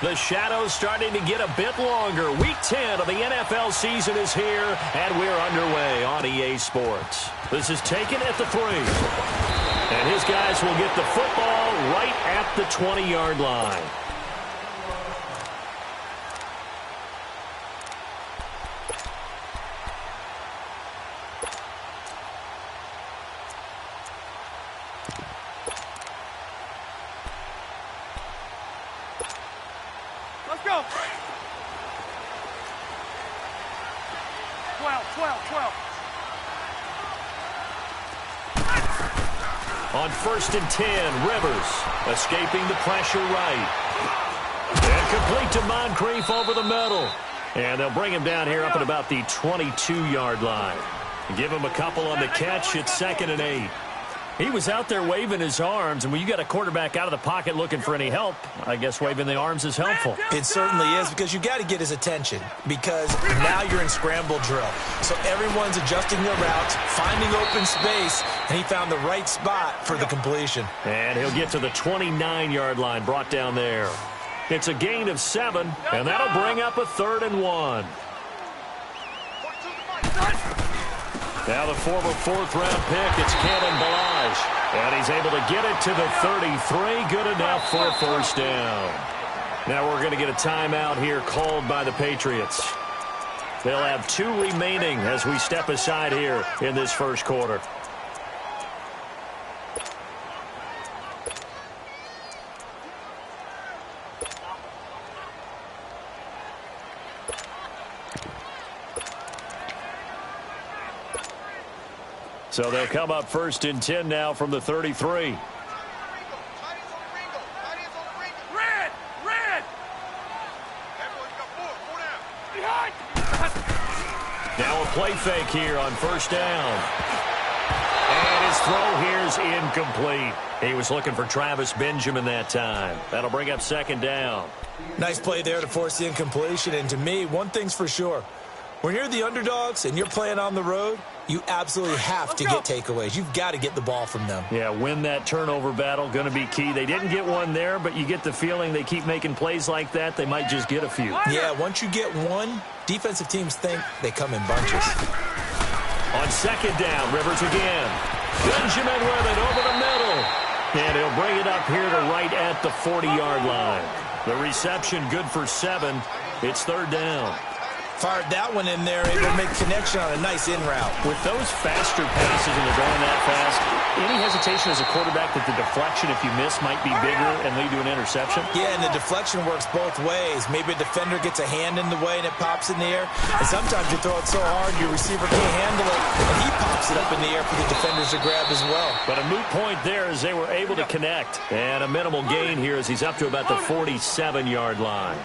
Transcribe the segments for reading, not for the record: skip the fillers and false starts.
The shadow's starting to get a bit longer. Week 10 of the NFL season is here, and we're underway on EA Sports. This is taken at the 3. And his guys will get the football right at the 20-yard line. Let's go. 12. On 1st and 10, Rivers escaping the pressure right. And complete to Moncrief over the middle. And they'll bring him down here up at about the 22-yard line. Give him a couple on the catch. It's 2nd and 8. He was out there waving his arms, and when you got a quarterback out of the pocket looking for any help, I guess waving the arms is helpful. It certainly is, because you got to get his attention, because now you're in scramble drill. So everyone's adjusting their routes, finding open space, and he found the right spot for the completion. And he'll get to the 29-yard line, brought down there. It's a gain of 7, and that'll bring up a 3rd and 1. Now the former 4th-round pick, it's Kalen Ballage. And he's able to get it to the 33. Good enough for a 1st down. Now we're going to get a timeout here called by the Patriots. They'll have 2 remaining as we step aside here in this first quarter. So they'll come up 1st and 10 now from the 33. Red! Now a play fake here on 1st down. And his throw here's incomplete. He was looking for Travis Benjamin that time. That'll bring up 2nd down. Nice play there to force the incompletion. And to me, one thing's for sure. When you're the underdogs and you're playing on the road, you absolutely have to get takeaways. You've got to get the ball from them. Yeah, win that turnover battle, going to be key. They didn't get one there, but you get the feeling they keep making plays like that, they might just get a few. Yeah, once you get one, defensive teams think they come in bunches. On 2nd down, Rivers again. Benjamin with it over the middle. And he'll bring it up here to right at the 40-yard line. The reception good for 7. It's 3rd down. Fired that one in there, able to make connection on a nice in route. With those faster passes and they're going that fast, any hesitation as a quarterback that the deflection, if you miss, might be bigger and lead to an interception? Yeah, and the deflection works both ways. Maybe a defender gets a hand in the way and it pops in the air. And sometimes you throw it so hard your receiver can't handle it, and he pops it up in the air for the defenders to grab as well. But a moot point there as they were able to connect. And a minimal gain here as he's up to about the 47-yard line.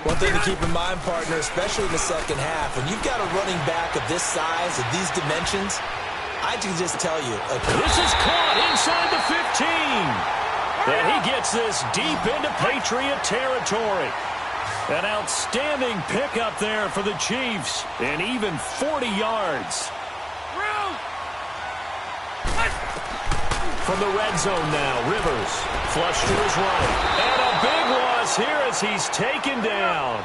One thing to keep in mind, partner, especially in the second half, when you've got a running back of this size, of these dimensions, I can just tell you. This is caught inside the 15. And he gets this deep into Patriot territory. An outstanding pickup there for the Chiefs. And even 40 yards. From the red zone now, Rivers flush to his right. And a big loss here as he's taken down.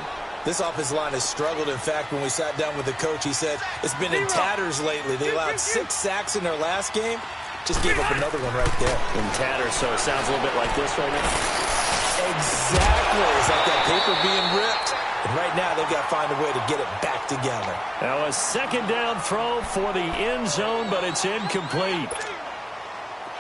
This offensive line has struggled. In fact, when we sat down with the coach, he said it's been in tatters lately. They allowed 6 sacks in their last game. Just gave up another one right there. In tatters, so it sounds a little bit like this right now. Exactly. It's like that paper being ripped. And right now, they've got to find a way to get it back together. Now a 2nd down throw for the end zone, but it's incomplete.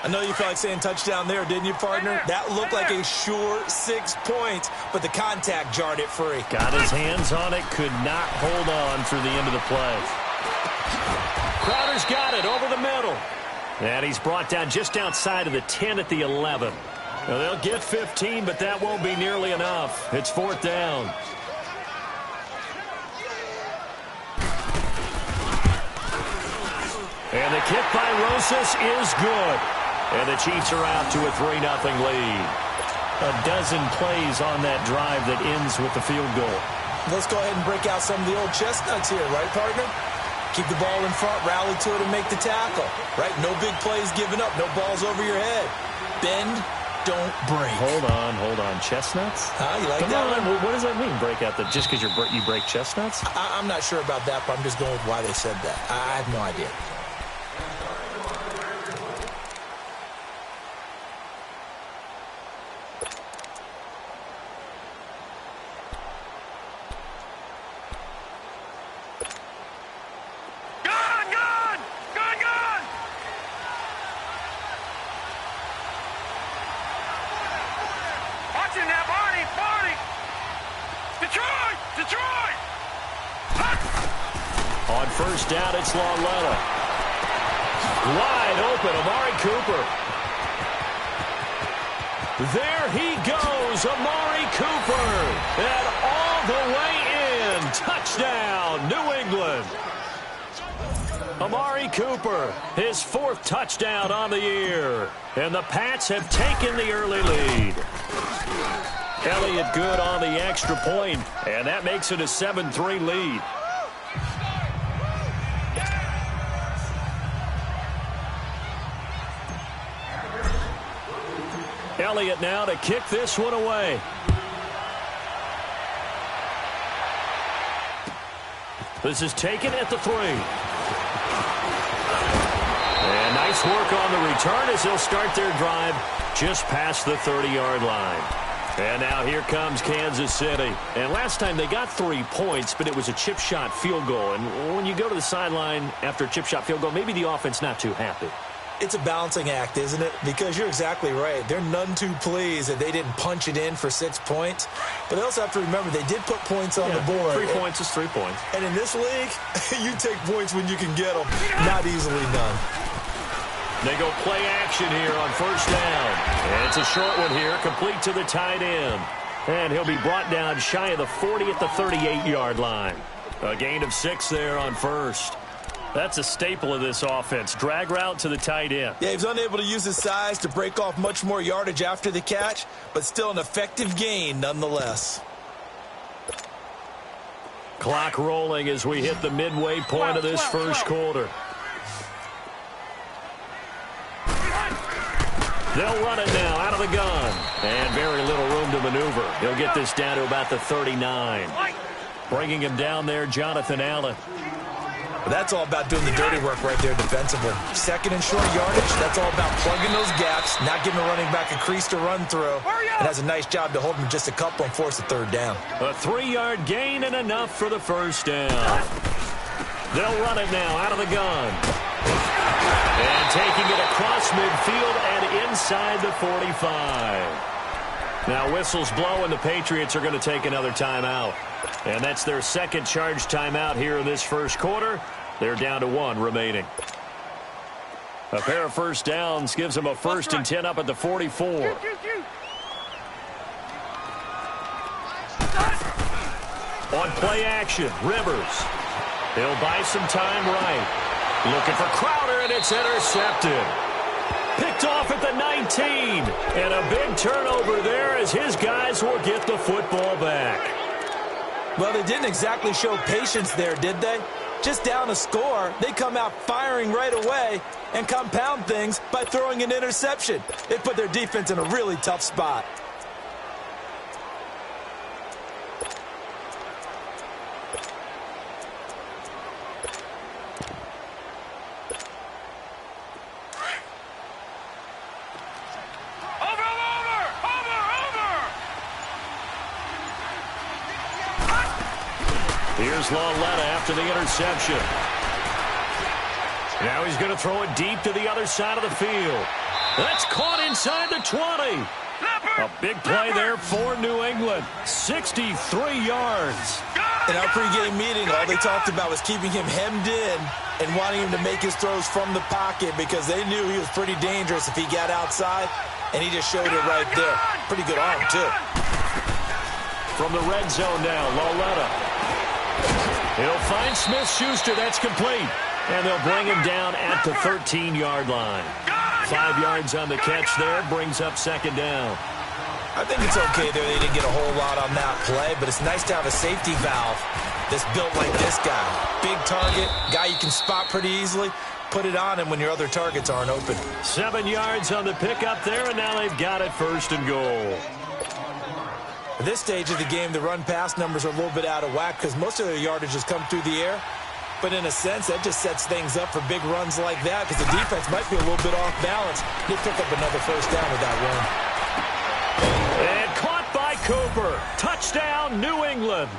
I know you felt like saying touchdown there, didn't you, partner? That looked like a sure 6 points, but the contact jarred it free. Got his hands on it, could not hold on through the end of the play. Crowder's got it over the middle. And he's brought down just outside of the 10 at the 11. Now they'll get 15, but that won't be nearly enough. It's 4th down. And the kick by Rosas is good. And the Chiefs are out to a 3-0 lead. A dozen plays on that drive that ends with the field goal. Let's go ahead and break out some of the old chestnuts here, right, partner? Keep the ball in front, rally to it, and make the tackle, right? No big plays given up, no balls over your head. Bend, don't break. Hold on. Chestnuts? You like Come that on. one? What does that mean, break out just because you break chestnuts? I'm not sure about that, but I'm just going with why they said that. I have no idea. Detroit! On first down, it's Lauletta. Wide open, Amari Cooper. There he goes, Amari Cooper. And all the way in. Touchdown, New England. Amari Cooper, his 4th touchdown on the year. And the Pats have taken the early lead. Elliott good on the extra point, and that makes it a 7-3 lead. Elliott now to kick this one away. This is taken at the 3. And nice work on the return as they'll start their drive just past the 30-yard line. And now here comes Kansas City. And last time they got 3 points, but it was a chip shot field goal. And when you go to the sideline after a chip shot field goal, maybe the offense not too happy. It's a balancing act, isn't it? Because you're exactly right. They're none too pleased that they didn't punch it in for 6 points. But they also have to remember they did put points on the board. 3 points is 3 points. And in this league, you take points when you can get them. Not easily done. They go play action here on first down. And it's a short one here, complete to the tight end. And he'll be brought down shy of the 40 at the 38-yard line. A gain of 6 there on first. That's a staple of this offense. Drag route to the tight end. Yeah, he's unable to use his size to break off much more yardage after the catch, but still an effective gain nonetheless. Clock rolling as we hit the midway point of this first quarter. They'll run it now out of the gun. And very little room to maneuver. He'll get this down to about the 39. Bringing him down there, Jonathan Allen. That's all about doing the dirty work right there defensively. Second and short yardage, that's all about plugging those gaps, not giving a running back a crease to run through. And has a nice job to hold him just a couple and force a 3rd down. A 3-yard gain and enough for the first down. They'll run it now out of the gun. And taking it across midfield and inside the 45. Now whistles blow and the Patriots are going to take another timeout. And that's their second charge timeout here in this first quarter. They're down to 1 remaining. A pair of first downs gives them a 1st and 10 up at the 44. On play action, Rivers. He'll buy some time right. Looking for Crowder, and it's intercepted. Picked off at the 19. And a big turnover there as his guys will get the football back. Well, they didn't exactly show patience there, did they? Just down a score, they come out firing right away and compound things by throwing an interception. They put their defense in a really tough spot. Here's Lauletta after the interception. Now he's going to throw it deep to the other side of the field. That's caught inside the 20. A big play there for New England. 63 yards. In our pregame meeting, all they talked about was keeping him hemmed in and wanting him to make his throws from the pocket because they knew he was pretty dangerous if he got outside, and he just showed it right there. Pretty good arm, too. From the red zone now, Lauletta. He'll find Smith-Schuster. That's complete. And they'll bring him down at the 13-yard line. 5 yards on the catch there. Brings up 2nd down. I think it's okay there. They didn't get a whole lot on that play, but it's nice to have a safety valve that's built like this guy. Big target, guy you can spot pretty easily. Put it on him when your other targets aren't open. 7 yards on the pickup there, and now they've got it 1st and goal. At this stage of the game, the run-pass numbers are a little bit out of whack because most of their yardage has come through the air. But in a sense, that just sets things up for big runs like that because the defense might be a little bit off balance. They pick up another 1st down with that run. And caught by Cooper. Touchdown, New England.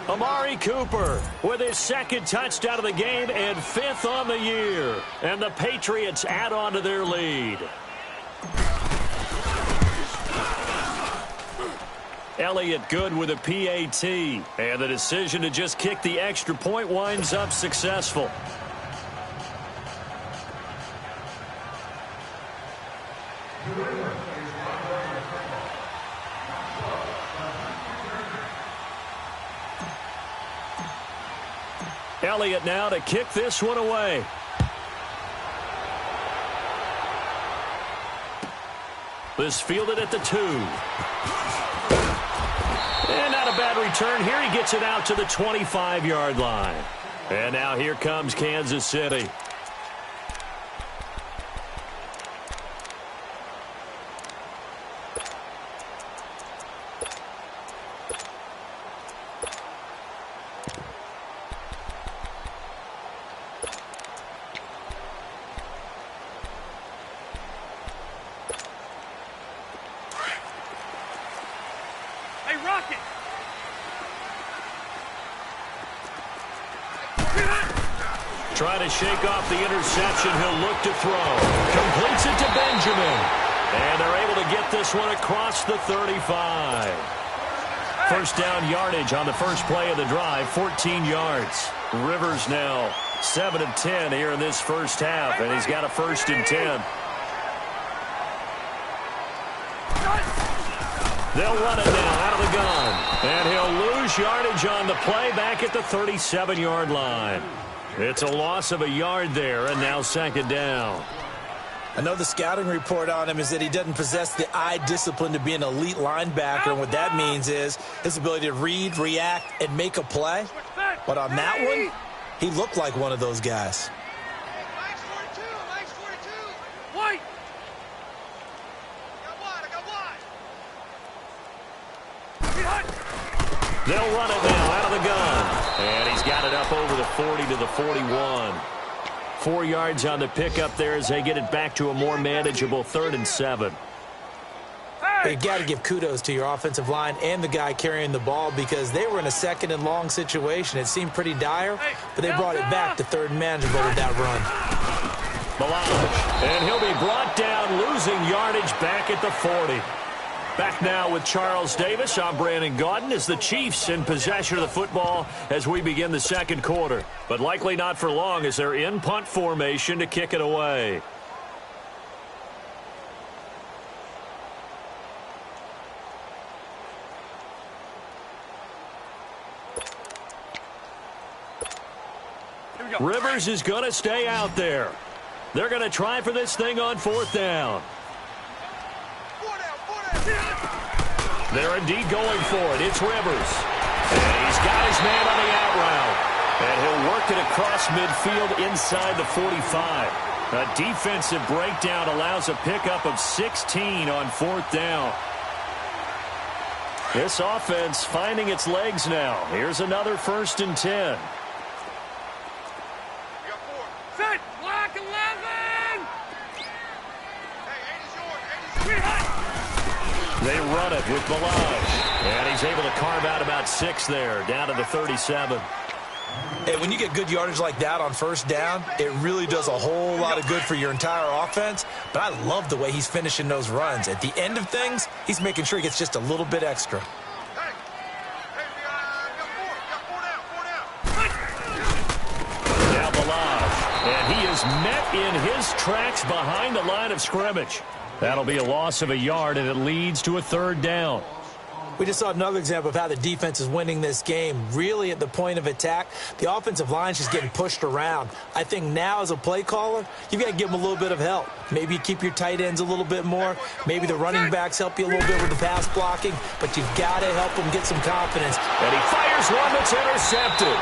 Amari Cooper with his 2nd touchdown of the game and 5th on the year. And the Patriots add on to their lead. Elliott good with a PAT. And the decision to just kick the extra point winds up successful. Elliott now to kick this one away. This fielded at the 2. And not a bad return here. He gets it out to the 25-yard line. And now here comes Kansas City. Trying to shake off the interception. He'll look to throw. Completes it to Benjamin. And they're able to get this one across the 35. 1st down yardage on the first play of the drive, 14 yards. Rivers now 7 of 10 here in this first half, and he's got a 1st and 10. They'll run it now out of the gun. And he'll lose yardage on the play back at the 37-yard line. It's a loss of a yard there, and now 2nd down. I know the scouting report on him is that he doesn't possess the eye discipline to be an elite linebacker, and what that means is his ability to read, react, and make a play. But on that one, he looked like one of those guys. White! They'll run it now out of the gun. And he's got it up over the 40 to the 41. 4 yards on the pickup there as they get it back to a more manageable 3rd and 7. You got to give kudos to your offensive line and the guy carrying the ball because they were in a 2nd and long situation. It seemed pretty dire, but they brought it back to 3rd and manageable with that run. Melange. And he'll be brought down, losing yardage back at the 40. Back now with Charles Davis. I'm Brandon Gaudin as the Chiefs in possession of the football as we begin the 2nd quarter. But likely not for long as they're in punt formation to kick it away. Rivers is going to stay out there. They're going to try for this thing on 4th down. They're indeed going for it. It's Rivers. And he's got his man on the out route. And he'll work it across midfield inside the 45. A defensive breakdown allows a pickup of 16 on 4th down. This offense finding its legs now. Here's another 1st and 10. Set! Black 11! They run it with Melange. And he's able to carve out about 6 there, down to the 37. Hey, when you get good yardage like that on 1st down, it really does a whole lot of good for your entire offense. But I love the way he's finishing those runs. At the end of things, he's making sure he gets just a little bit extra. Now Melange. And he is met in his tracks behind the line of scrimmage. That'll be a loss of a yard, and it leads to a 3rd down. We just saw another example of how the defense is winning this game. Really at the point of attack, the offensive line is just getting pushed around. I think now as a play caller, you've got to give them a little bit of help. Maybe you keep your tight ends a little bit more. Maybe the running backs help you a little bit with the pass blocking. But you've got to help them get some confidence. And he fires one that's intercepted.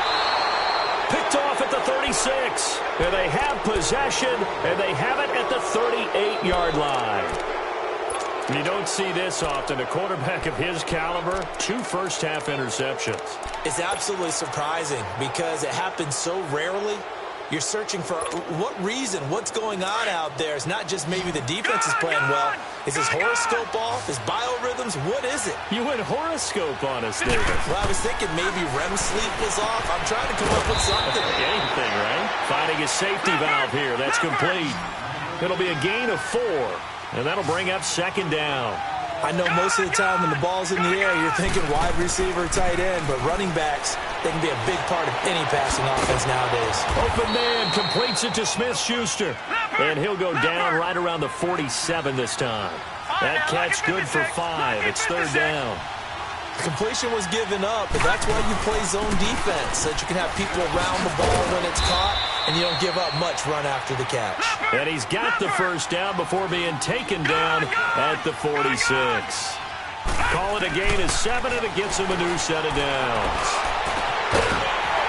Picked off at the 36. And they have possession, and they have it at the 38-yard line. You don't see this often. A quarterback of his caliber, 2 first-half interceptions. It's absolutely surprising because it happens so rarely. You're searching for what reason, what's going on out there. It's not just maybe the defense is playing well. Is his horoscope off? His biorhythms? What is it? You went horoscope on us, David. Well, I was thinking maybe REM sleep was off. I'm trying to come up with something. Anything, right? Finding a safety valve here. That's complete. It'll be a gain of 4. And that'll bring up second down. I know most of the time when the ball's in the air, you're thinking wide receiver, tight end, but running backs, they can be a big part of any passing offense nowadays. Open man completes it to Smith-Schuster. And he'll go down right around the 47 this time. That catch good for 5. It's third down. The completion was given up, but that's why you play zone defense, so that you can have people around the ball when it's caught, and you don't give up much run after the catch. And he's got the first down before being taken down at the 46. Call it a gain of 7, and it gets him a new set of downs.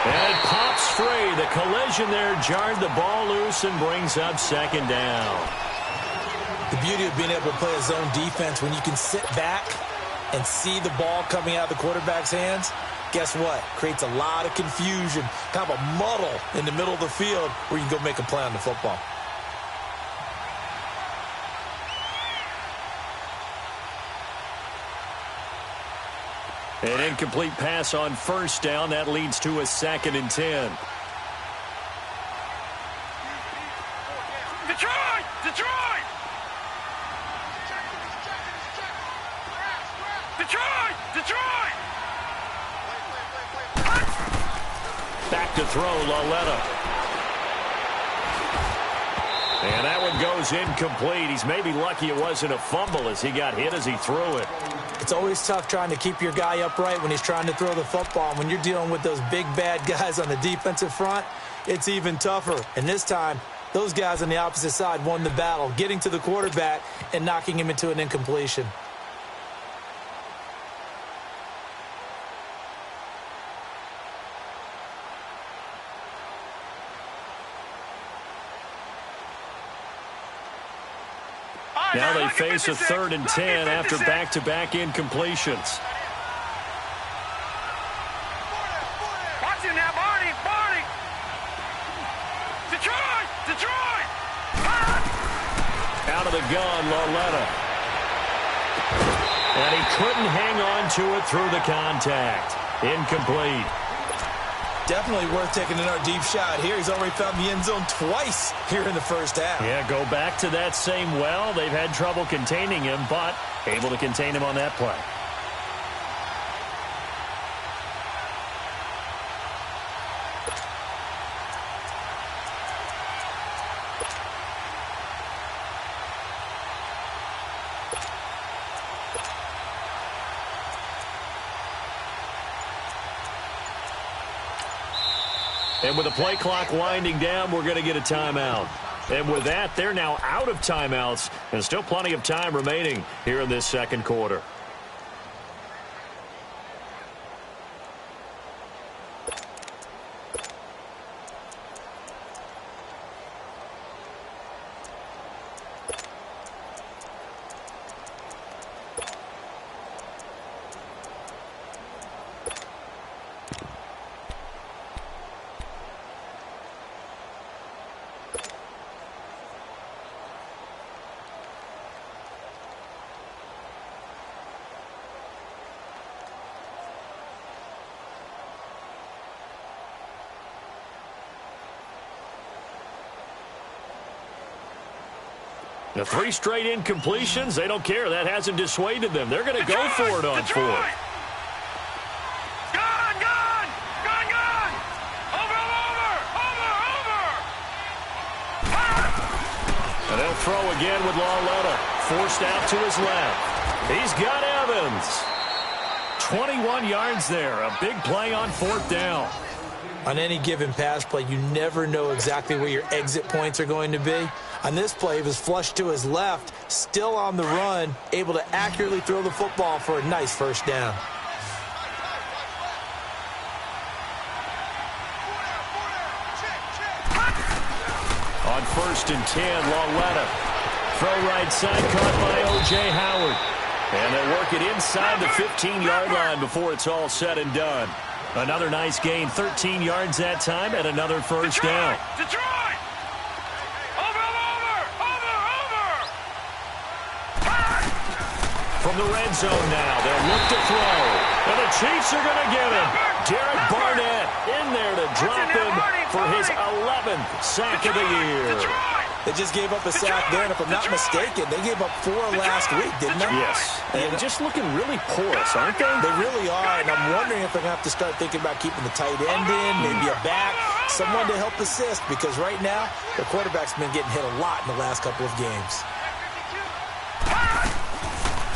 And it pops free. The collision there jarred the ball loose and brings up second down. The beauty of being able to play a zone defense when you can sit back and see the ball coming out of the quarterback's hands, guess what? Creates a lot of confusion, kind of a muddle in the middle of the field where you can go make a play on the football. An incomplete pass on first down. That leads to a 2nd and 10. Detroit! Detroit! Detroit! Detroit! Back to throw, Lauletta. And that one goes incomplete. He's maybe lucky it wasn't a fumble as he got hit as he threw it. It's always tough trying to keep your guy upright when he's trying to throw the football. And when you're dealing with those big, bad guys on the defensive front, it's even tougher. And this time, those guys on the opposite side won the battle, getting to the quarterback and knocking him into an incompletion. Now they face a 3rd and 10 after back-to-back incompletions. Watch him now, Barney! Barney! Detroit! Detroit! Out of the gun, Lauletta. And he couldn't hang on to it through the contact. Incomplete. Definitely worth taking another deep shot here. He's already found the end zone twice here in the first half. Yeah, go back to that same well. They've had trouble containing him, but able to contain him on that play. And with the play clock winding down, we're going to get a timeout. And with that, they're now out of timeouts, and still plenty of time remaining here in this second quarter. The 3 straight incompletions, they don't care. That hasn't dissuaded them. They're going to go for it on 4th. Gone! Gone! Gone! Gone! Over! And they'll throw again with Lauletta. Forced out to his left. He's got Evans. 21 yards there. A big play on 4th down. On any given pass play, you never know exactly where your exit points are going to be. On this play, he was flushed to his left, still on the run, able to accurately throw the football for a nice first down. On 1st and 10, Lauletta. Throw right side, caught by O.J. Howard. And they work it inside the 15-yard line before it's all said and done. Another nice gain, 13 yards that time, and another first down. Detroit! Over! From the red zone now, they'll look to throw. And the Chiefs are going to get him. Derek Barnett in there to drop him for his 11th sack of the year. They just gave up a sack there, and if I'm not mistaken, they gave up 4 last week, didn't they? Yes, and just looking really porous, aren't they? They really are, and I'm wondering if they're going to have to start thinking about keeping the tight end in, maybe a back, someone to help assist, because right now, the quarterback's been getting hit a lot in the last couple of games.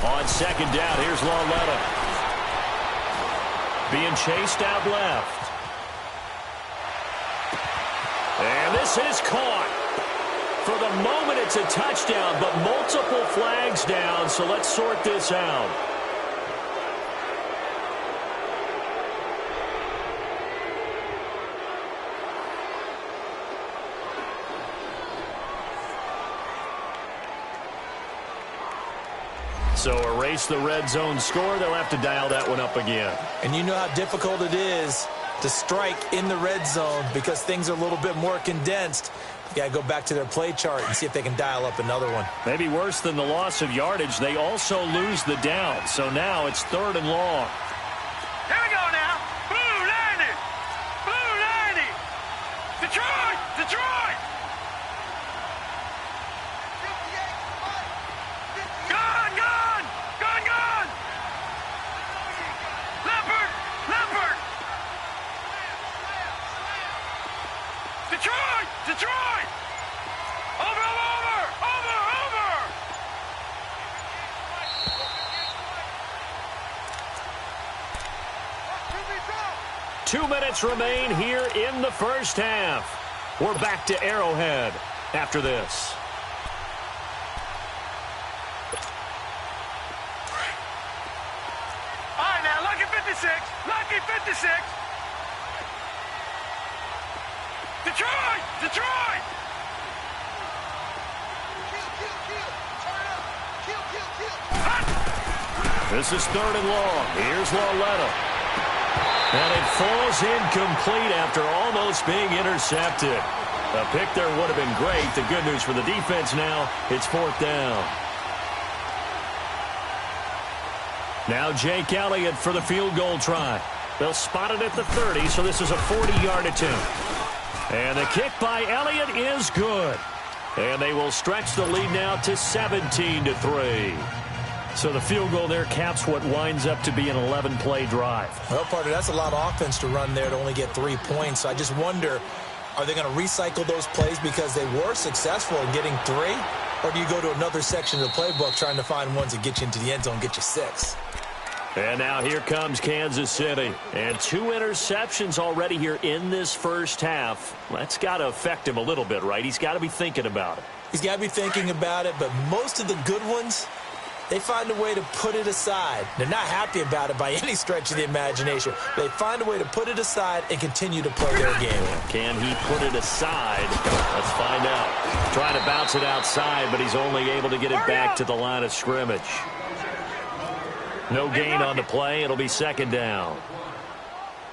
On 2nd down, here's Lauletta. Being chased out left. And this is caught. For the moment, it's a touchdown, but multiple flags down, so let's sort this out. So erase the red zone score. They'll have to dial that one up again. And you know how difficult it is to strike in the red zone because things are a little bit more condensed. You got to go back to their play chart and see if they can dial up another one. Maybe worse than the loss of yardage, they also lose the down. So now it's 3rd and long. Here we go now. Blue 90. Blue 90. Detroit. Detroit. Gone. Gone. Gone. Gone. Leopard. Leopard. Detroit. Detroit. Over. 2 minutes remain here in the first half. We're back to Arrowhead after this. All right, now, lucky 56. Lucky 56. Detroit! Detroit! This is 3rd and long. Here's Lauletta. And it falls incomplete after almost being intercepted. A pick there would have been great. The good news for the defense now, it's 4th down. Now Jake Elliott for the field goal try. They'll spot it at the 30, so this is a 40-yard attempt. And the kick by Elliott is good. And they will stretch the lead now to 17-3. So the field goal there caps what winds up to be an 11-play drive. Well, partner, that's a lot of offense to run there to only get 3 points. So I just wonder, are they going to recycle those plays because they were successful in getting 3? Or do you go to another section of the playbook trying to find ones that get you into the end zone and get you 6? And now here comes Kansas City. And 2 interceptions already here in this first half. That's got to affect him a little bit, right? He's got to be thinking about it. He's got to be thinking about it, but most of the good ones, they find a way to put it aside. They're not happy about it by any stretch of the imagination. They find a way to put it aside and continue to play their game. Can he put it aside? Let's find out. Trying to bounce it outside, but he's only able to get it back to the line of scrimmage. No gain on the play. It'll be 2nd down.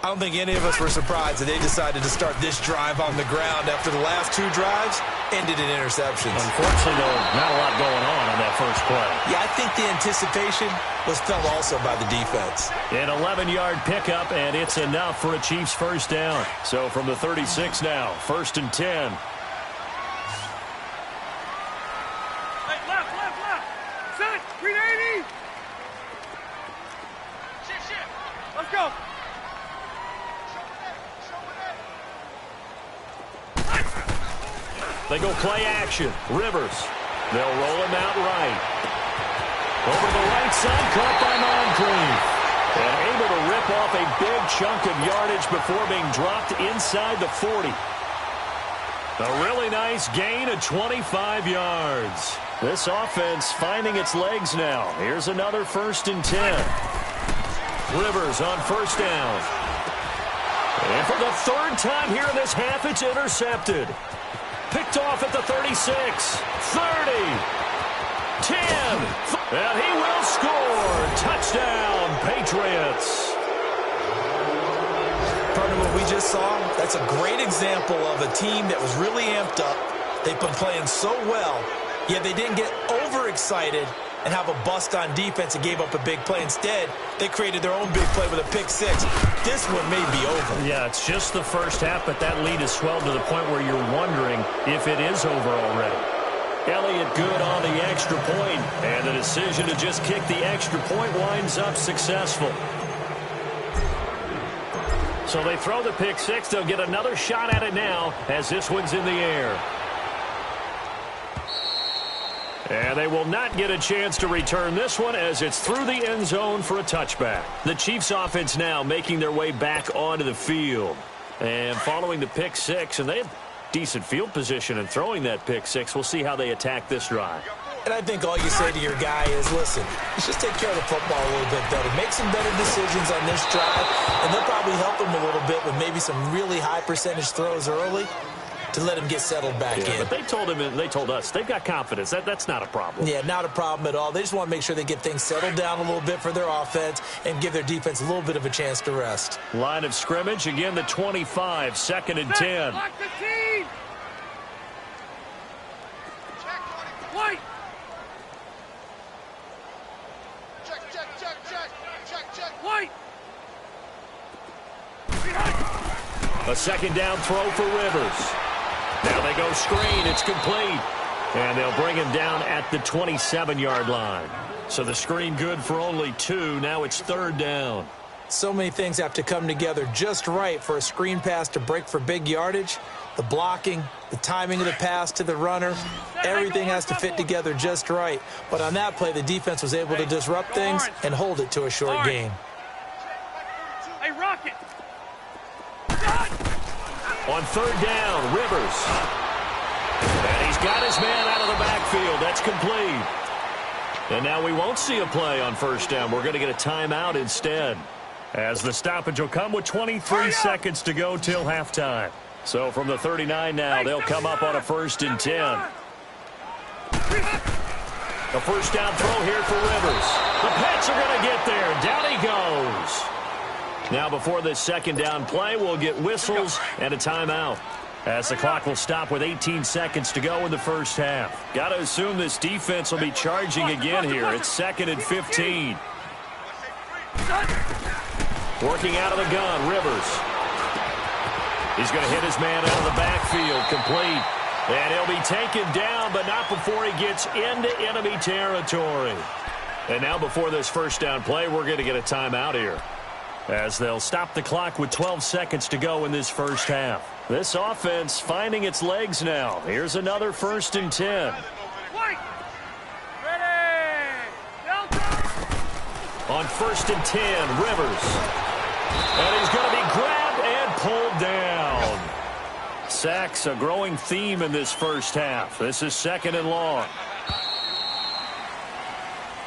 I don't think any of us were surprised that they decided to start this drive on the ground after the last 2 drives ended in interceptions. Unfortunately, though, not a lot going on that first play. Yeah, I think the anticipation was felt also by the defense. An 11-yard pickup, and it's enough for a Chiefs first down. So from the 36 now, 1st and 10. Hey, left. Set. 380. Shit. Let's go. They go play action. Rivers. They'll roll him out right. Over the right side, caught by Moncrief. And able to rip off a big chunk of yardage before being dropped inside the 40. A really nice gain of 25 yards. This offense finding its legs now. Here's another 1st and 10. Rivers on 1st down. And for the 3rd time here in this half, it's intercepted. Picked off at the 36, 30, 10, and he will score. Touchdown, Patriots. Partner, what we just saw, that's a great example of a team that was really amped up. They've been playing so well, yet they didn't get overexcited and have a bust on defense and gave up a big play. Instead, they created their own big play with a pick 6. This one may be over. Yeah, it's just the first half, but that lead has swelled to the point where you're wondering if it is over already. Elliott good on the extra point, and the decision to just kick the extra point winds up successful. So they throw the pick 6. They'll get another shot at it now as this one's in the air. And they will not get a chance to return this one as it's through the end zone for a touchback. The Chiefs offense now making their way back onto the field. And following the pick 6, and they have decent field position in throwing that pick 6. We'll see how they attack this drive. And I think all you say to your guy is, listen, let's just take care of the football a little bit better. Make some better decisions on this drive, and they'll probably help him a little bit with maybe some really high percentage throws early to let him get settled back in. But they told him, and they told us, they've got confidence. That's not a problem. Yeah, not a problem at all. They just want to make sure they get things settled down a little bit for their offense and give their defense a little bit of a chance to rest. Line of scrimmage, again, the 25, 2nd and 10. Lock the team. White. Check. White. A 2nd down throw for Rivers. Now they go screen. It's complete. And they'll bring him down at the 27-yard line. So the screen good for only 2. Now it's 3rd down. So many things have to come together just right for a screen pass to break for big yardage. The blocking, the timing of the pass to the runner, everything has to fit together just right. But on that play, the defense was able to disrupt things and hold it to a short gain. Hey, Rocket. On 3rd down, Rivers. And he's got his man out of the backfield. That's complete. And now we won't see a play on 1st down. We're going to get a timeout instead, as the stoppage will come with 23 seconds to go till halftime. So from the 39 now, they'll come up on a 1st and 10. A 1st down throw here for Rivers. The Pats are going to get there. Down he goes. Now before this 2nd down play, we'll get whistles and a timeout, as the clock will stop with 18 seconds to go in the 1st half. Got to assume this defense will be charging again here. It's 2nd and 15. Working out of the gun, Rivers. He's going to hit his man out of the backfield, complete. And he'll be taken down, but not before he gets into enemy territory. And now before this 1st down play, we're going to get a timeout here, as they'll stop the clock with 12 seconds to go in this 1st half. This offense finding its legs now. Here's another 1st and 10. On 1st and 10, Rivers. And he's going to be grabbed and pulled down. Sacks, a growing theme in this 1st half. This is 2nd and long.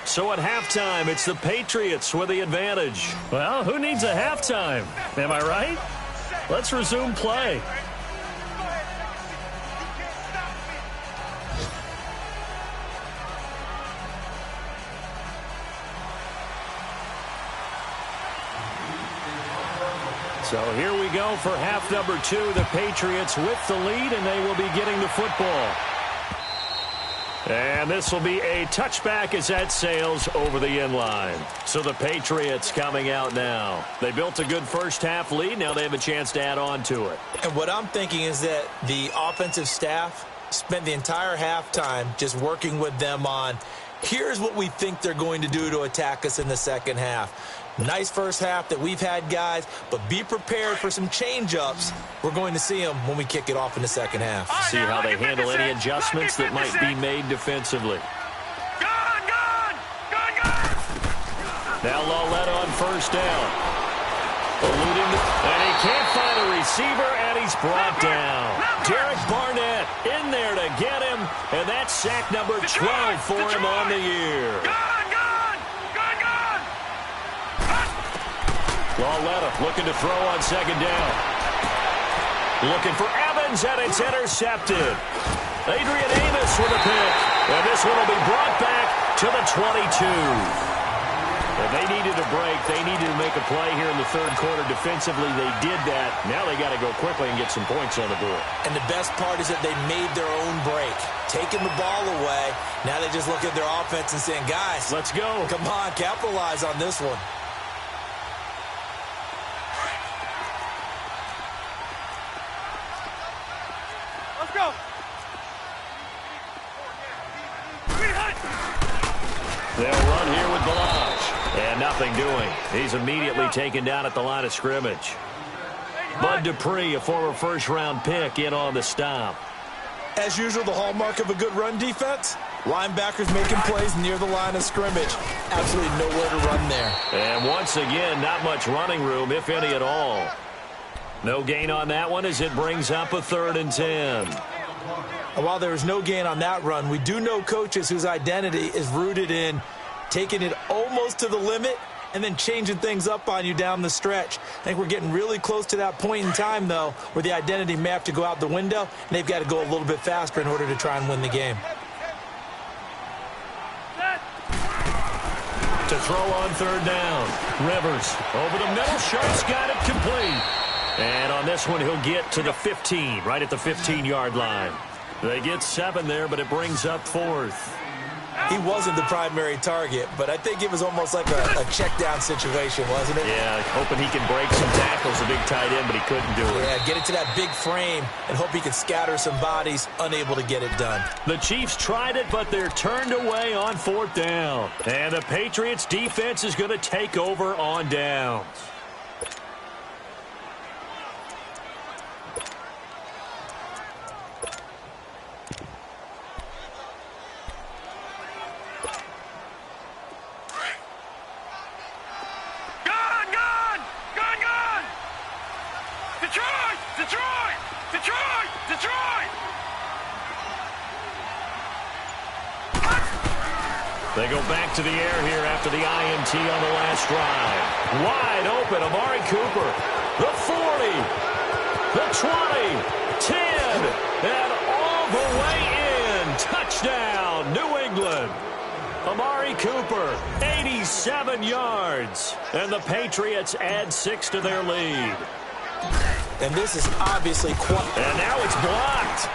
So at halftime, it's the Patriots with the advantage. Well, who needs a halftime? Am I right? Let's resume play. So here we go for half number 2. The Patriots with the lead, and they will be getting the football. And this will be a touchback as that sails over the end line. So the Patriots coming out now. They built a good 1st half lead. Now they have a chance to add on to it. And what I'm thinking is that the offensive staff spent the entire halftime just working with them on, here's what we think they're going to do to attack us in the 2nd half. Nice 1st half that we've had, guys, but be prepared for some change-ups. We're going to see them when we kick it off in the 2nd half. See how they handle any adjustments that might be made defensively. Now Lauletta on first down. Eluding, and he can't find a receiver, and he's brought down. Derek Barnett in there to get him, and that's sack number 12 for him on the year. Lauletta looking to throw on second down. Looking for Evans, and it's intercepted. Adrian Amos with a pick, and this one will be brought back to the 22. Well, they needed a break. They needed to make a play here in the third quarter. Defensively, they did that. Now they got to go quickly and get some points on the board. And the best part is that they made their own break. Taking the ball away. Now they just look at their offense and saying, guys, let's go. Come on, capitalize on this one. Let's go. They'll run here with Balaj. And nothing doing. He's immediately taken down at the line of scrimmage. Bud Dupree, a former first-round pick, in on the stop. As usual, the hallmark of a good run defense, linebackers making plays near the line of scrimmage. Absolutely nowhere to run there. And once again, not much running room, if any at all. No gain on that one as it brings up a 3rd and 10. And while there is no gain on that run, we do know coaches whose identity is rooted in taking it almost to the limit and then changing things up on you down the stretch. I think we're getting really close to that point in time, though, where the identity may have to go out the window, and they've got to go a little bit faster in order to try and win the game. To throw on 3rd down. Rivers over the middle. Sharp's got it complete. And on this one, he'll get to the 15, right at the 15-yard line. They get 7 there, but it brings up 4th. He wasn't the primary target, but I think it was almost like a check-down situation, wasn't it? Yeah, hoping he can break some tackles, a big tight end, but he couldn't do it. Yeah, get it to that big frame and hope he could scatter some bodies, unable to get it done. The Chiefs tried it, but they're turned away on 4th down. And the Patriots defense is going to take over on downs. They go back to the air here after the INT on the last drive. Wide open, Amari Cooper. The 40, the 20, 10, and all the way in. Touchdown, New England. Amari Cooper, 87 yards. And the Patriots add 6 to their lead. And this is obviously quite... And now it's blocked.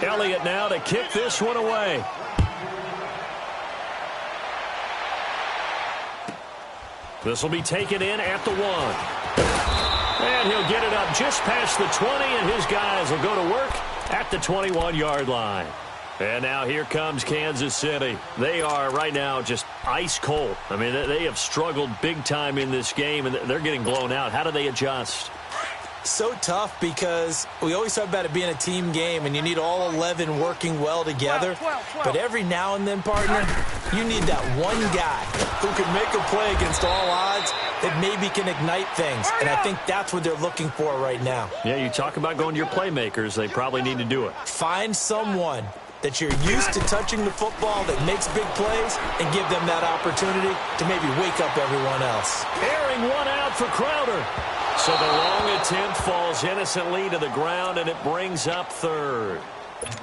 Elliott now to kick this one away. This will be taken in at the 1. And he'll get it up just past the 20, and his guys will go to work at the 21-yard line. And now here comes Kansas City. They are right now just ice cold. I mean, they have struggled big time in this game, and they're getting blown out. How do they adjust? So tough because we always talk about it being a team game and you need all 11 working well together. 12. But every now and then, partner, you need that one guy who can make a play against all odds that maybe can ignite things. And I think that's what they're looking for right now. Yeah, you talk about going to your playmakers. They probably need to do it. Find someone that you're used to touching the football that makes big plays and give them that opportunity to maybe wake up everyone else. Airing one out for Crowder. So the long attempt falls innocently to the ground, and it brings up 3rd.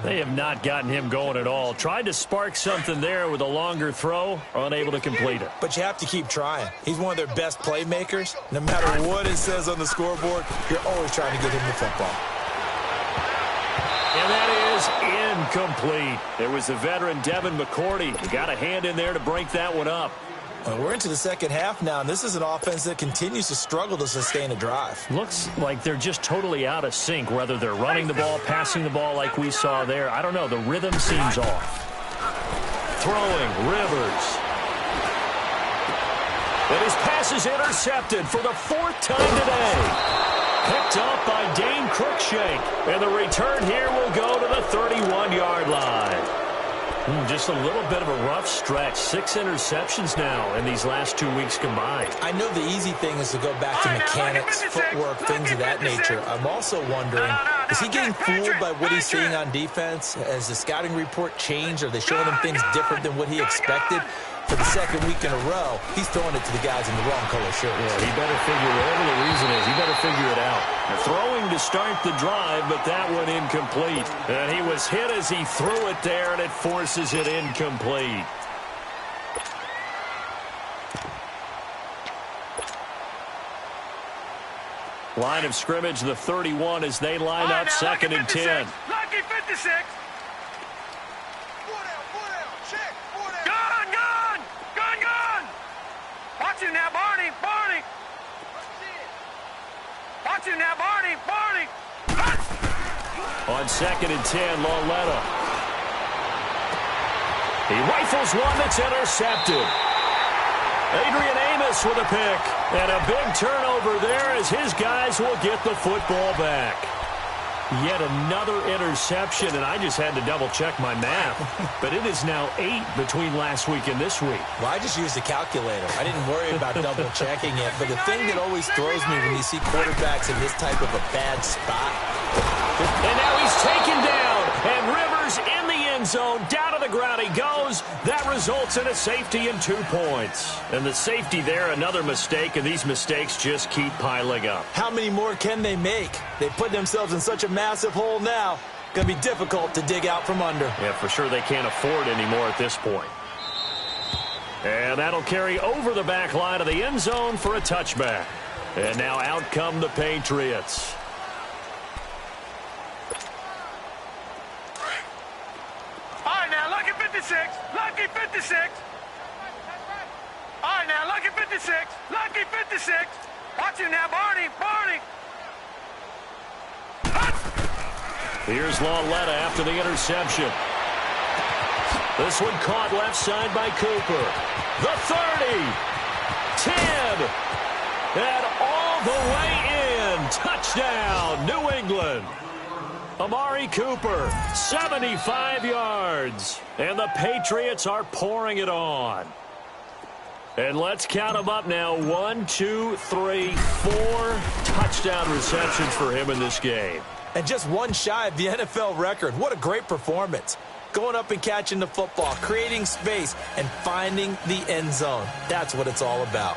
They have not gotten him going at all. Tried to spark something there with a longer throw, unable to complete it. But you have to keep trying. He's one of their best playmakers. No matter what it says on the scoreboard, you're always trying to get him the football. And that is incomplete. It was the veteran Devin McCourty who got a hand in there to break that one up. We're into the second half now, and this is an offense that continues to struggle to sustain a drive. Looks like they're just totally out of sync, whether they're running the ball, passing the ball like we saw there. I don't know. The rhythm seems off. Throwing, Rivers. And his pass This is intercepted for the 4th time today. Picked up by Dane Cruikshank. And the return here will go to the 31-yard line. Just a little bit of a rough stretch. 6 interceptions now in these last 2 weeks combined. I know the easy thing is to go back to mechanics, footwork, things of that nature. I'm also wondering, is he getting fooled by what he's seeing on defense? Has the scouting report changed? Are they showing him things different than what he expected? For the 2nd week in a row, he's throwing it to the guys in the wrong color shirt. Yeah, he better figure, whatever the reason is, he better figure it out. Throwing to start the drive, but that one incomplete. And he was hit as he threw it there, and it forces it incomplete. Line of scrimmage, the 31, as they line up, 2nd and 10. Lucky 56. Watch him now, Barney. Watch him now, Barney. On 2nd and 10, Lauletta. He rifles one that's intercepted. Adrian Amos with a pick. And a big turnover there as his guys will get the football back. Yet another interception, and I just had to double-check my math. But it is now 8 between last week and this week. Well, I just used a calculator. I didn't worry about double-checking it. But the thing that always throws me when you see quarterbacks in this type of a bad spot. And now he's taken down. And Rivers in the end zone. Down to the ground he goes. That results in a safety and 2 points. And the safety there, another mistake. And these mistakes just keep piling up. How many more can they make? They put themselves in such a massive hole now. Going to be difficult to dig out from under. Yeah, for sure they can't afford anymore at this point. And that'll carry over the back line of the end zone for a touchback. And now out come the Patriots. All right, now, lucky 56. Lucky 56. All right, now, lucky 56. Lucky 56. Watch him now, Barney. Here's Lauletta after the interception. This one caught left side by Cooper. The 30. 10. And all the way in. Touchdown, New England. Amari Cooper, 75 yards. And the Patriots are pouring it on. And let's count them up now. 1, 2, 3, 4 touchdown receptions for him in this game. And just one shy of the NFL record. What a great performance. Going up and catching the football, creating space, and finding the end zone. That's what it's all about.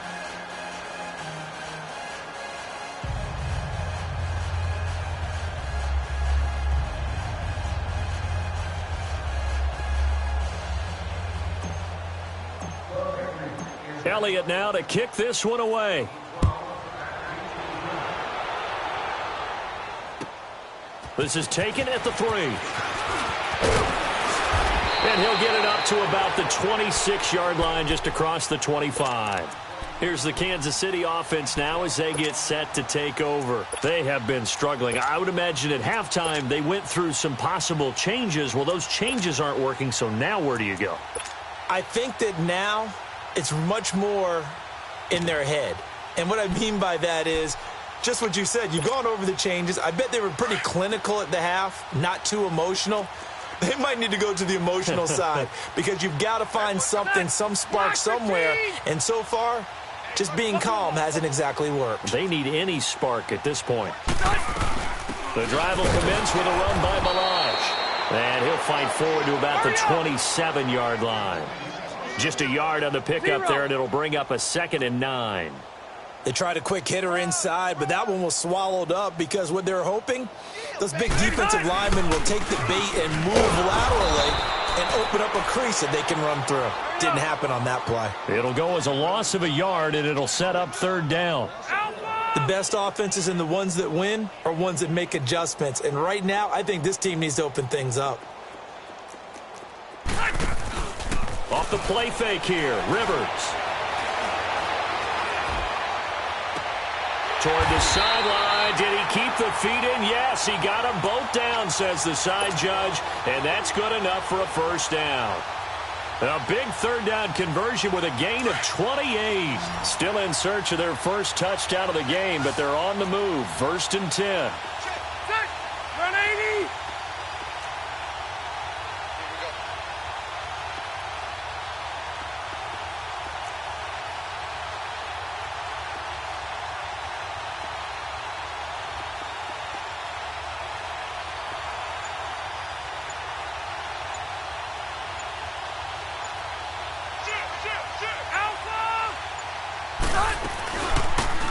Elliott now to kick this one away. This is taken at the 3. And he'll get it up to about the 26-yard line, just across the 25. Here's the Kansas City offense now as they get set to take over. They have been struggling. I would imagine at halftime they went through some possible changes. Well, those changes aren't working, so now where do you go? I think that now it's much more in their head. And what I mean by that is just what you said. You've gone over the changes. I bet they were pretty clinical at the half, not too emotional. They might need to go to the emotional side because you've got to find something, some spark somewhere. And so far, just being calm hasn't exactly worked. They need any spark at this point. The drive will commence with a run by Balaj. And he'll fight forward to about the 27-yard line. Just a yard on the pickup there, and it'll bring up a 2nd and 9. They tried a quick hitter inside, but that one was swallowed up because what they're hoping, those big defensive linemen will take the bait and move laterally and open up a crease that they can run through. Didn't happen on that play. It'll go as a loss of a yard, and it'll set up 3rd down. The best offenses and the ones that win are ones that make adjustments. And right now, I think this team needs to open things up. Off the play fake here, Rivers. Toward the sideline. Did he keep the feet in? Yes, he got them both down, says the side judge. And that's good enough for a 1st down. A big third down conversion with a gain of 28. Still in search of their first touchdown of the game, but they're on the move. 1st and 10. Run 80.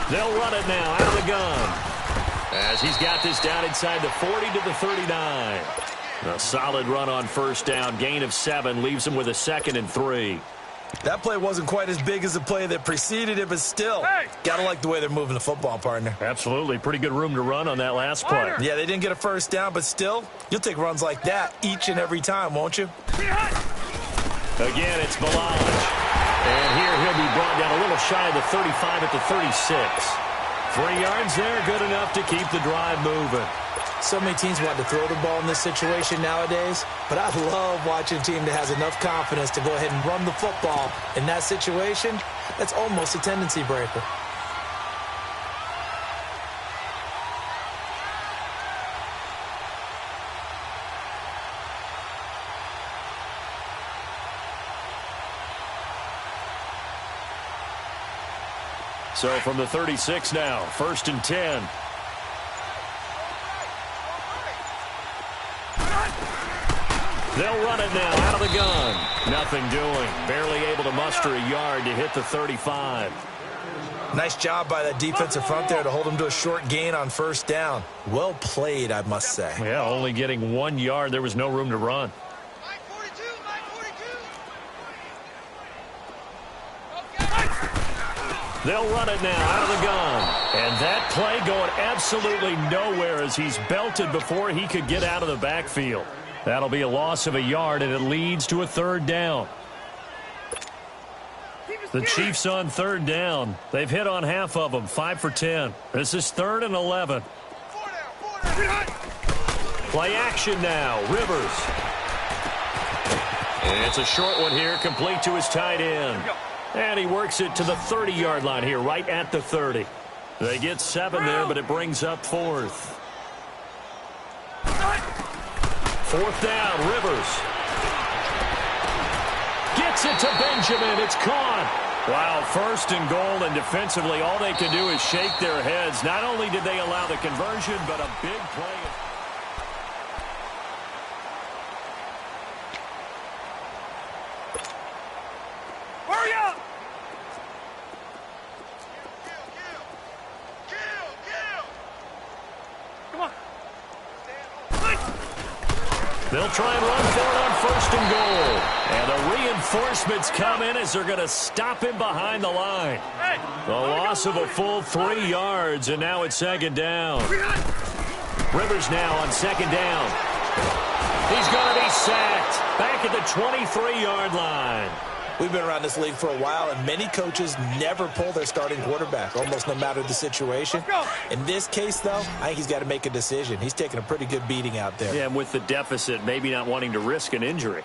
They'll run it now out of the gun. As he's got this down inside the 40 to the 39. A solid run on first down. Gain of 7 leaves him with a 2nd and 3. That play wasn't quite as big as the play that preceded it, but still, gotta like the way they're moving the football, partner. Absolutely. Pretty good room to run on that last play. Yeah, they didn't get a first down, but still, you'll take runs like that each and every time, won't you? Again, it's Melange. And here he'll be brought down a little shy of the 35 at the 36. 3 yards there, good enough to keep the drive moving. So many teams want to throw the ball in this situation nowadays, but I love watching a team that has enough confidence to go ahead and run the football. In that situation, that's almost a tendency breaker. So from the 36 now, 1st and 10. They'll run it now out of the gun. Nothing doing. Barely able to muster a yard to hit the 35. Nice job by that defensive front there to hold him to a short gain on first down. Well played, I must say. Yeah, only getting 1 yard. There was no room to run. They'll run it now out of the gun. And that play going absolutely nowhere as he's belted before he could get out of the backfield. That'll be a loss of a yard, and it leads to a 3rd down. The Chiefs on 3rd down. They've hit on half of them, 5 for 10. This is 3rd and 11. Play action now, Rivers. And it's a short one here, complete to his tight end. And he works it to the 30-yard line here, right at the 30. They get 7 there, but it brings up 4th. 4th down, Rivers. Gets it to Benjamin. It's caught. Wow, 1st and goal, and defensively, all they can do is shake their heads. Not only did they allow the conversion, but a big play. Hurry up! Come on. They'll try and run for it on 1st and goal. And the reinforcements come in as they're going to stop him behind the line. The loss of a full 3 yards, and now it's 2nd down. Rivers now on 2nd down. He's going to be sacked back at the 23-yard line. We've been around this league for a while, and many coaches never pull their starting quarterback, almost no matter the situation. In this case, though, I think he's got to make a decision. He's taking a pretty good beating out there. Yeah, and with the deficit, maybe not wanting to risk an injury.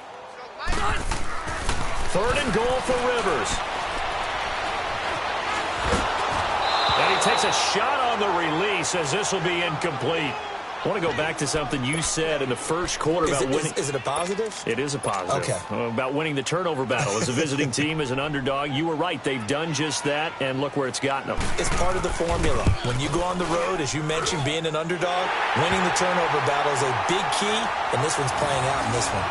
3rd and goal for Rivers. And he takes a shot on the release as this will be incomplete. I want to go back to something you said in the first quarter about winning. Is it a positive? It is a positive. Okay. About winning the turnover battle. As a visiting team, as an underdog, you were right. They've done just that, and look where it's gotten them. It's part of the formula. When you go on the road, as you mentioned, being an underdog, winning the turnover battle is a big key, and this one's playing out in this one.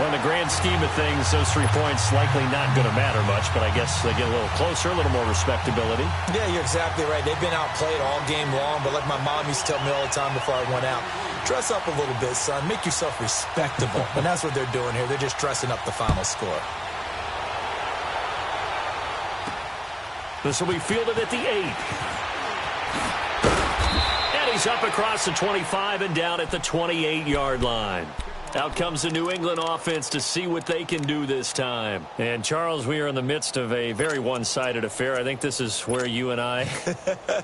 Well, in the grand scheme of things, those 3 points likely not going to matter much, but I guess they get a little closer, a little more respectability. Yeah, you're exactly right. They've been outplayed all game long, but like my mom used to tell me all the time before I went out, dress up a little bit, son. Make yourself respectable. And that's what they're doing here. They're just dressing up the final score. This will be fielded at the 8. And he's up across the 25 and down at the 28-yard line. Out comes the New England offense to see what they can do this time. And, Charles, we are in the midst of a very one-sided affair. I think this is where you and I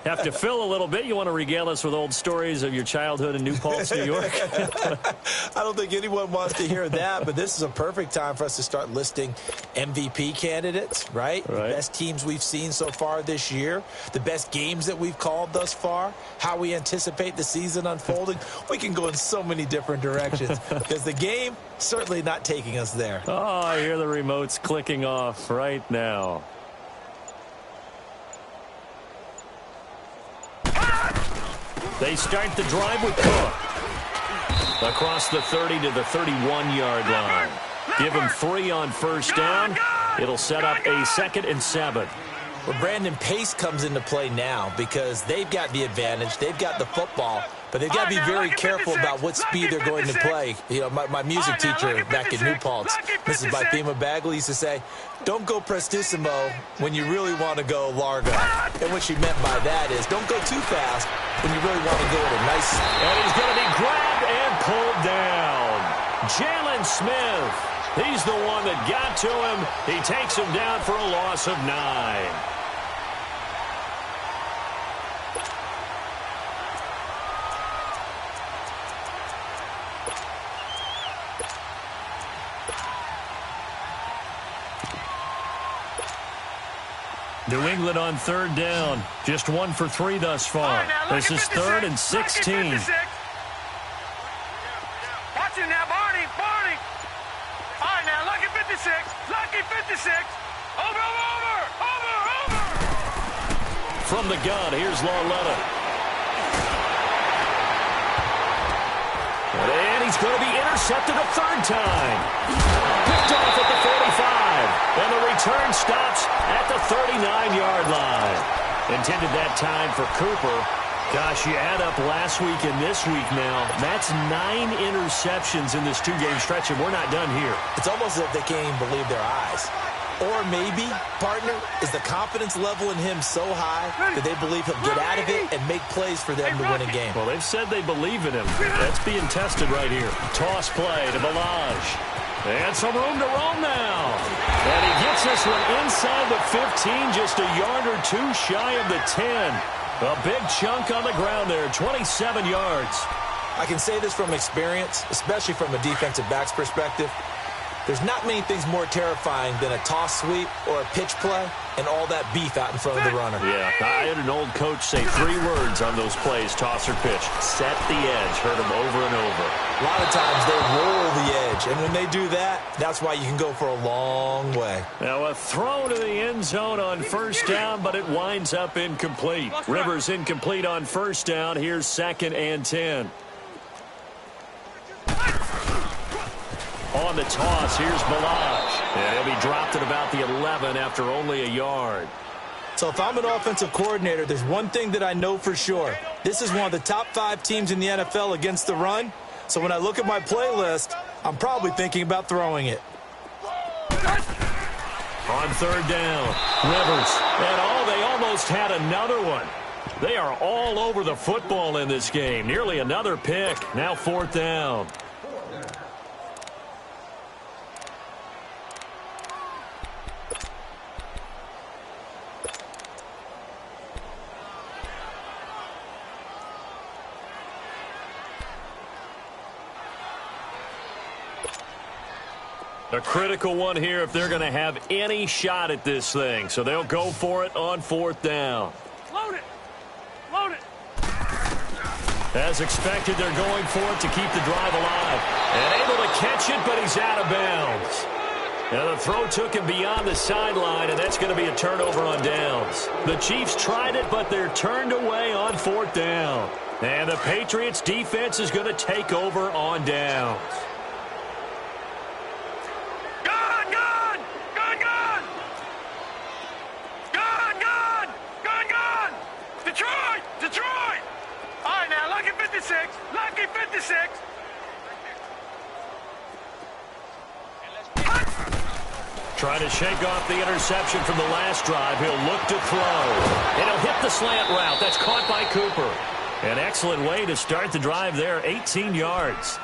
have to fill a little bit. You want to regale us with old stories of your childhood in New Paltz, New York? I don't think anyone wants to hear that, but this is a perfect time for us to start listing MVP candidates, right? The best teams we've seen so far this year, the best games that we've called thus far, how we anticipate the season unfolding. We can go in so many different directions. Because the game certainly not taking us there. Oh, I hear the remotes clicking off right now. They start the drive with Cook. Across the 30 to the 31-yard line. Give him 3 on first down. It'll set up a 2nd and 7. Well, Brandon, pace comes into play now because they've got the advantage. They've got the football. But they've got to be very careful about what speed they're going to play. You know, my music teacher back in New Paltz, Mrs. Bythema Bagley, used to say, don't go prestissimo when you really want to go largo. And what she meant by that is don't go too fast when you really want to go at a nice... And he's going to be grabbed and pulled down. Jalen Smith, he's the one that got to him. He takes him down for a loss of 9. New England on 3rd down. Just 1 for 3 thus far. This is 3rd and 16. Watch it now, Barney. All right, now, lucky 56. Lucky 56. Over. From the gun, here's Lauletta. And he's going to be intercepted a 3rd time. Picked off at the 45. And the return stops at the 39-yard line. Intended that time for Cooper. Gosh, you add up last week and this week now. That's 9 interceptions in this 2-game stretch, and we're not done here. It's almost as if they can't even believe their eyes. Or maybe, partner, is the confidence level in him so high that they believe he'll get out of it and make plays for them to win a game. Well, they've said they believe in him. That's being tested right here. Toss play to Balaj. And some room to roam now. And he gets this one inside the 15, just a yard or 2 shy of the 10. A big chunk on the ground there, 27 yards. I can say this from experience, especially from a defensive back's perspective. There's not many things more terrifying than a toss sweep or a pitch play and all that beef out in front of the runner. Yeah, I had an old coach say 3 words on those plays, toss or pitch. Set the edge. Heard them over and over. A lot of times they roll the edge, and when they do that, that's why you can go for a long way. Now a throw to the end zone on first down, but it winds up incomplete. Rivers incomplete on first down. Here's 2nd and 10. On the toss, here's Balaj. And he'll be dropped at about the 11 after only a yard. So if I'm an offensive coordinator, there's one thing that I know for sure. This is one of the top 5 teams in the NFL against the run. So when I look at my playlist, I'm probably thinking about throwing it. On 3rd down, Rivers. And they almost had another one. They are all over the football in this game. Nearly another pick. Now 4th down. A critical one here if they're going to have any shot at this thing. So they'll go for it on 4th down. Load it. As expected, they're going for it to keep the drive alive. And able to catch it, but he's out of bounds. Now the throw took him beyond the sideline, and that's going to be a turnover on downs. The Chiefs tried it, but they're turned away on 4th down. And the Patriots defense is going to take over on downs. Detroit! All right, now, lucky 56. Lucky 56. Trying to shake off the interception from the last drive. He'll look to throw. And he'll hit the slant route. That's caught by Cooper. An excellent way to start the drive there, 18 yards.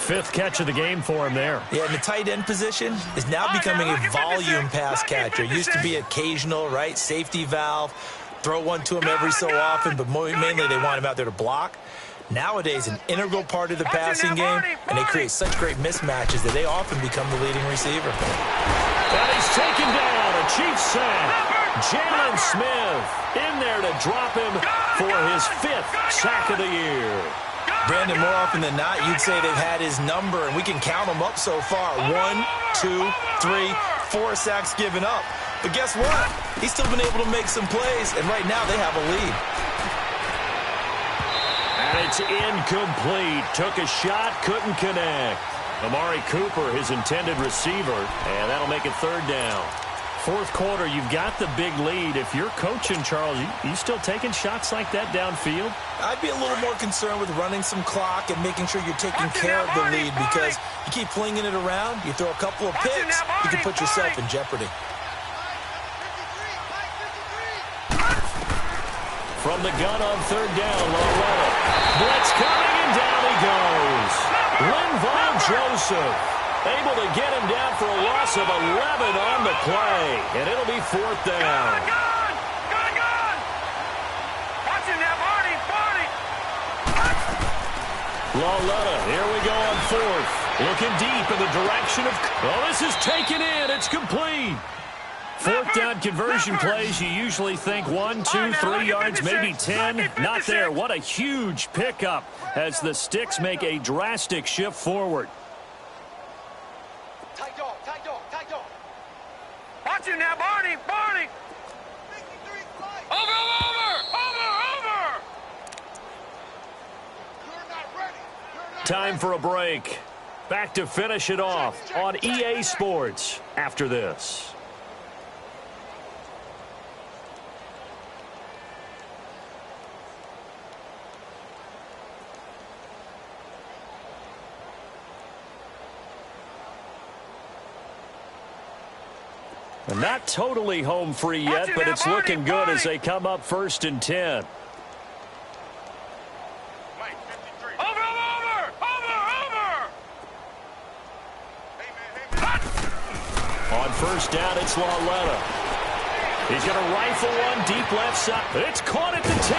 Fifth catch of the game for him there. Yeah, and the tight end position is now becoming a volume pass catcher. Used to be occasional, right? Safety valve, throw one to him every so often, but mainly they want him out there to block. Nowadays, an integral part of the passing game, and they create such great mismatches that they often become the leading receiver. And he's taken down, a Chiefs sack. Jalen Smith in there to drop him for his 5th sack of the year. Brandon, more often than not, you'd say they've had his number, and we can count them up so far. 1, 2, 3, 4 sacks given up. But guess what? He's still been able to make some plays, and right now they have a lead. And it's incomplete. Took a shot, couldn't connect. Amari Cooper, his intended receiver, and that'll make it 3rd down. 4th quarter, you've got the big lead. If you're coaching, Charles, you still taking shots like that downfield? I'd be a little more concerned with running some clock and making sure you're taking care of the lead, because you keep flinging it around, you throw a couple of picks, you can put yourself in jeopardy. From the gun on 3rd down, Loretta. Blitz coming, and down he goes. Linval Joseph able to get him down for a loss of 11 on the play, and it'll be 4th down. Gun! Watching that, Barney! Loretta, here we go on 4th. Looking deep in the direction of... Oh, this is taken in. It's complete. 4th down conversion plays, you usually think 1, 2, 3 yards, maybe 10. Not there. What a huge pickup as the Sticks make a drastic shift forward. Tight dog. Watching that, Barney! Over! You're not ready. Time for a break. Back to finish it off on EA Sports after this. And not totally home free yet, but it's looking good as they come up 1st and 10. Over! On 1st down, it's Loretta. He's going to rifle one deep left side. It's caught at the 10.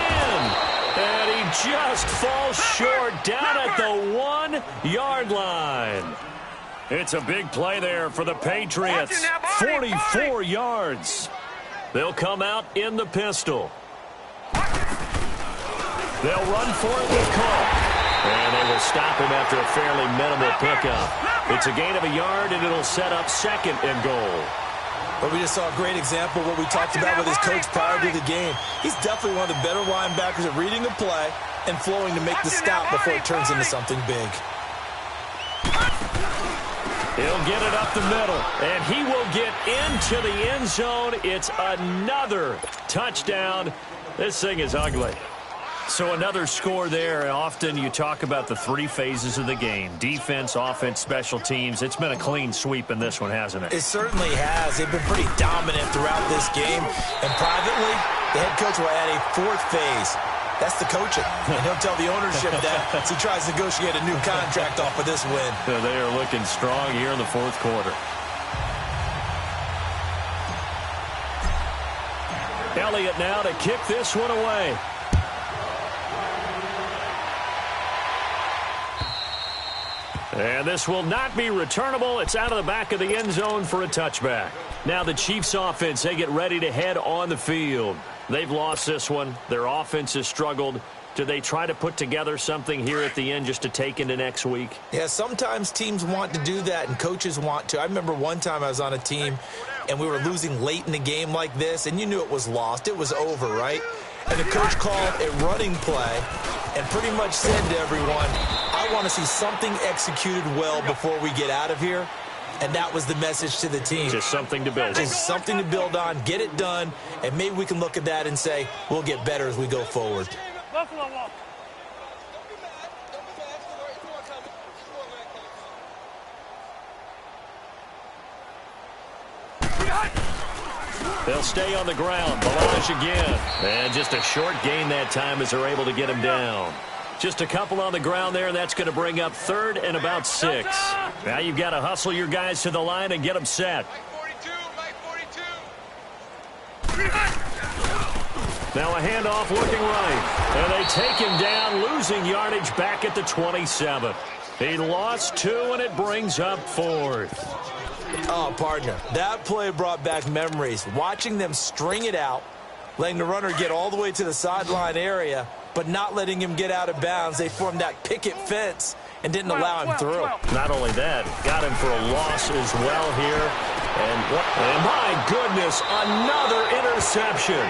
And he just falls short down at the 1-yard line. It's a big play there for the Patriots. 44 yards. They'll come out in the pistol. They'll run for it with Cook. And they will stop him after a fairly minimal pickup. It's a gain of a yard, and it'll set up 2nd and goal. But we just saw a great example of what we talked about with his coach prior to the game. He's definitely one of the better linebackers at reading a play and flowing to make the stop before it turns into something big. He'll get it up the middle, and he will get into the end zone. It's another touchdown. This thing is ugly. So another score there. Often you talk about the 3 phases of the game: defense, offense, special teams. It's been a clean sweep in this one, hasn't it? It certainly has. They've been pretty dominant throughout this game. And privately, the head coach will add a 4th phase. That's the coaching. And he'll tell the ownership that as he tries to negotiate a new contract off of this win. They are looking strong here in the 4th quarter. Elliott now to kick this one away. And this will not be returnable. It's out of the back of the end zone for a touchback. Now the Chiefs offense, they get ready to head on the field. They've lost this one. Their offense has struggled. Do they try to put together something here at the end just to take into next week? Yeah, sometimes teams want to do that and coaches want to. I remember one time I was on a team and we were losing late in the game like this, and you knew it was lost. It was over, right? And the coach called a running play and pretty much said to everyone, I want to see something executed well before we get out of here. And that was the message to the team. Just something to build on. Just something to build on, get it done, and maybe we can look at that and say, we'll get better as we go forward. They'll stay on the ground. Balazs again. And just a short gain that time as they're able to get him down. Just a couple on the ground there, and that's going to bring up 3rd and about 6. Now you've got to hustle your guys to the line and get them set. Now a handoff looking right. And they take him down, losing yardage back at the 27. He lost 2, and it brings up 4th. Oh, partner, that play brought back memories. Watching them string it out, letting the runner get all the way to the sideline area, but not letting him get out of bounds. They formed that picket fence and didn't allow him through. Not only that, got him for a loss as well here. And my goodness, another interception.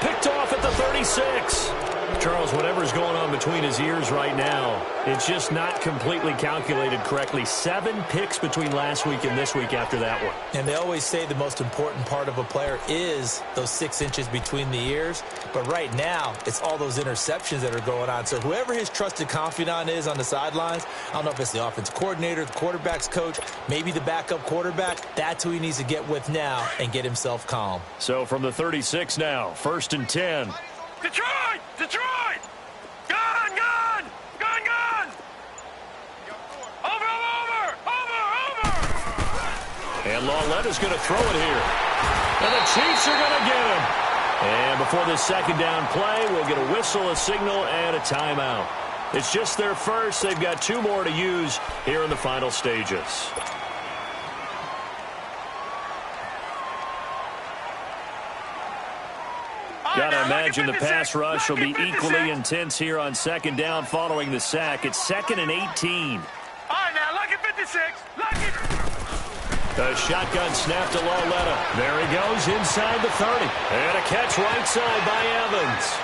Picked off at the 36. Charles, whatever's going on between his ears right now, it's just not completely calculated correctly. 7 picks between last week and this week after that one. And they always say the most important part of a player is those 6 inches between the ears. But right now, it's all those interceptions that are going on. So whoever his trusted confidant is on the sidelines, I don't know if it's the offense coordinator, the quarterback's coach, maybe the backup quarterback, that's who he needs to get with now and get himself calm. So from the 36 now, 1st and 10. Detroit! Detroit! Gun! Gun! Gun! Gun! Over! And Lauletta's going to throw it here. And the Chiefs are going to get him. And before this 2nd down play, we'll get a whistle, a signal, and a timeout. It's just their first. They've got 2 more to use here in the final stages. Got to imagine the pass rush will be equally intense here on 2nd down following the sack. It's 2nd and 18. All right, now, lucky 56. Lucky. A shotgun snap to Lauletta. There he goes inside the 30. And a catch right side by Evans.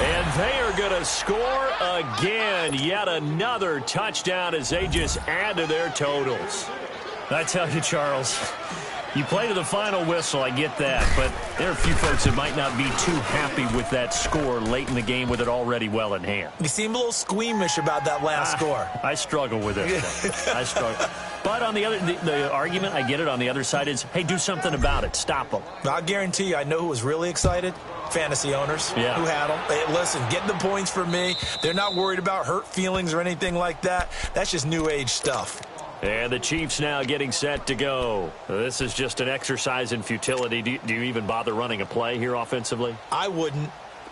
And they are going to score again. Yet another touchdown as they just add to their totals. I tell you, Charles, you play to the final whistle, I get that, but there are a few folks that might not be too happy with that score late in the game with it already well in hand. You seem a little squeamish about that last score. I struggle with it. I struggle. But on the argument, I get it, on the other side is, hey, do something about it. Stop them. I'll guarantee you, I know who was really excited. Fantasy owners who had them. Hey, listen, get the points for me. They're not worried about hurt feelings or anything like that. That's just new age stuff. And the Chiefs now getting set to go. This is just an exercise in futility. Do you even bother running a play here offensively? I wouldn't,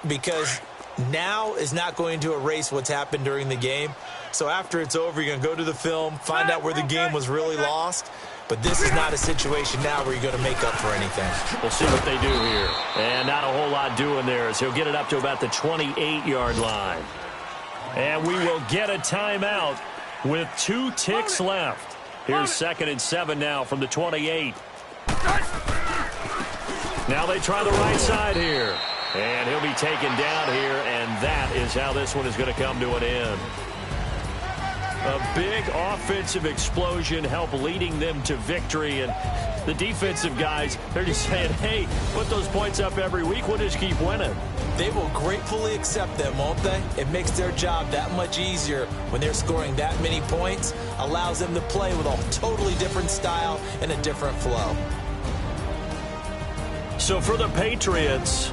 because now is not going to erase what's happened during the game. So after it's over, you're going to go to the film, find out where the game was really lost. But this is not a situation now where you're going to make up for anything. We'll see what they do here. And not a whole lot doing there, as he'll get it up to about the 28-yard line. And we will get a timeout with 2 ticks left. Here's 2nd and 7 now from the 28. Now they try the right side here. And he'll be taken down here, and that is how this one is going to come to an end. A big offensive explosion helped leading them to victory, and the defensive guys, they're just saying, hey, put those points up every week, we'll just keep winning. They will gratefully accept them, won't they? It makes their job that much easier when they're scoring that many points, allows them to play with a totally different style and a different flow. So for the Patriots,